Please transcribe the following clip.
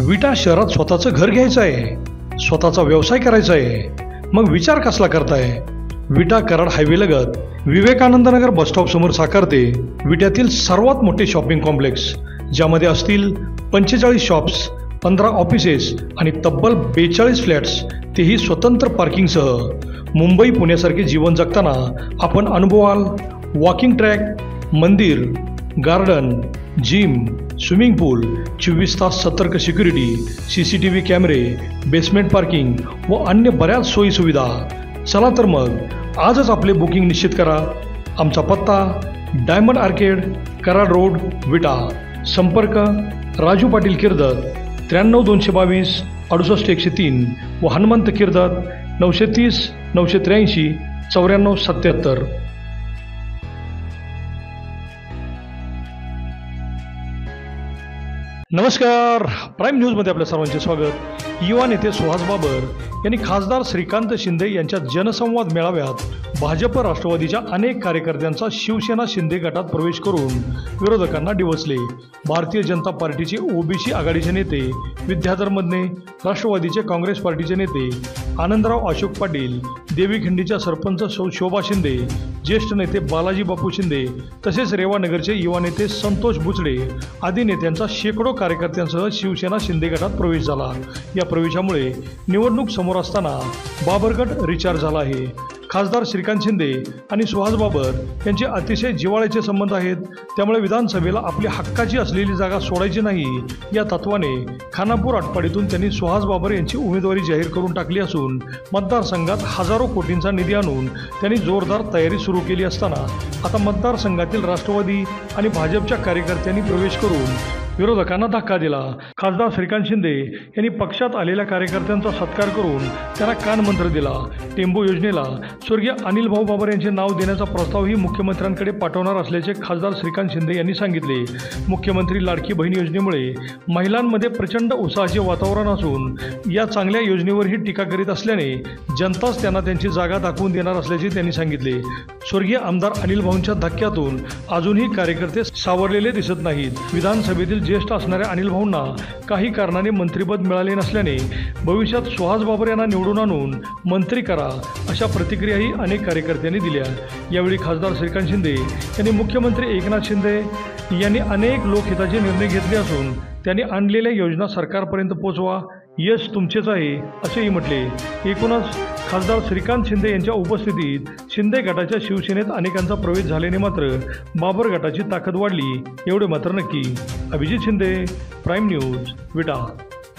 विटा शहरात स्वतःचं घर घ्यायचं आहे, स्वतःचा व्यवसाय करायचा आहे, मग विचार कसला करताय? विटा कराड हायवे लगत विवेकानंद नगर बसस्टॉप समोर साकारते विट्यातील सर्वात मोठे शॉपिंग कॉम्प्लेक्स, ज्यामध्ये असतील 45 शॉप्स, 15 ऑफिसेस आणि तब्बल 42 फ्लॅट्स, तेही स्वतंत्र पार्किंगसह. मुंबई पुण्यासारखे जीवन जगताना आपण अनुभवाल वॉकिंग ट्रॅक, मंदिर, गार्डन, जिम, स्विमिंग पूल, 24 तास सतर्क सिक्युरिटी, CCTV कॅमेरे, बेसमेंट पार्किंग व अन्य बऱ्याच सोयीसुविधा. चला तर मग आजच आपले बुकिंग निश्चित करा. आमचा पत्ता डायमंड आर्केड, कराड रोड, विटा. संपर्क राजू पाटील किर्दत 93 222 68 103 व हनुमंत किर्दत 930 983 94 77. नमस्कार, प्राईम न्यूजमध्ये आपल्या सर्वांचे स्वागत. युवा नेते सुहास बाबर यांनी खासदार श्रीकांत शिंदे यांच्या जनसंवाद मेळाव्यात भाजप राष्ट्रवादीच्या अनेक कार्यकर्त्यांचा शिवसेना शिंदे गटात प्रवेश करून विरोधकांना डिवचले. भारतीय जनता पार्टीचे ओबीसी आघाडीचे नेते विद्याधर मदने, राष्ट्रवादीचे काँग्रेस पार्टीचे नेते आनंदराव अशोक पाटील, देवीखिंडीच्या सरपंच शोभा शिंदे, ज्येष्ठ नेते बालाजी बापू शिंदे तसेच रेवानगरचे युवा नेते संतोष बुचडे आदी नेत्यांचा शेकडो कार्यकर्त्यांसह शिवसेना शिंदे गटात प्रवेश झाला. या प्रवेशामुळे निवडणूक समोर असताना बाबर गट रिचार्ज झाला आहे. खासदार श्रीकांत शिंदे आणि सुहास बाबर यांचे अतिशय जिव्हाळ्याचे संबंध आहेत, त्यामुळे विधानसभेला आपली हक्काची असलेली जागा सोडायची नाही या तत्वाने खानापूर आटपाडीतून त्यांनी सुहास बाबर यांची उमेदवारी जाहीर करून टाकली असून मतदारसंघात हजारो कोटींचा निधी आणून त्यांनी जोरदार तयारी सुरू केली असताना आता मतदारसंघातील राष्ट्रवादी आणि भाजपच्या कार्यकर्त्यांनी प्रवेश करून विरोधकांना धक्का दिला. खासदार श्रीकांत शिंदे यांनी पक्षात आलेल्या कार्यकर्त्यांचा सत्कार करून त्यांना कानमंत्र दिला. टेंबू योजनेला स्वर्गीय अनिल भाऊ बाबर यांचे नाव देण्याचा प्रस्तावही मुख्यमंत्र्यांकडे पाठवणार असल्याचे खासदार श्रीकांत शिंदे यांनी सांगितले. मुख्यमंत्री लाडकी बहीण योजनेमुळे महिलांमध्ये प्रचंड उत्साहाचे वातावरण असून या चांगल्या योजनेवरही टीका करीत असल्याने जनताच त्यांना त्यांची जागा दाखवून देणार असल्याचे त्यांनी सांगितले. स्वर्गीय आमदार अनिल भाऊंच्या धक्क्यातून अजूनही कार्यकर्ते सावरलेले दिसत नाहीत. विधानसभेतील ज्येष्ठ असणाऱ्या अनिल भाऊंना काही कारणाने मंत्रिपद मिळाले नसल्याने भविष्यात सुहास बाबर यांना निवडून आणून मंत्री करा अशा प्रतिक्रियाही अनेक कार्यकर्त्यांनी दिल्या. यावेळी खासदार श्रीकांत शिंदे यांनी मुख्यमंत्री एकनाथ शिंदे यांनी अनेक लोकहिताचे निर्णय घेतले असून त्यांनी आणलेल्या योजना सरकारपर्यंत पोहोचवा, यश तुमचेच आहे असेही म्हटले. एकूणच खासदार श्रीकांत शिंदे यांच्या उपस्थितीत शिंदे गटाच्या शिवसेनेत अनेकांचा प्रवेश झाल्याने मात्र बाबर गटाची ताकद वाढली एवढे मात्र नक्की. अभिजित शिंदे, प्राईम न्यूज, विटा.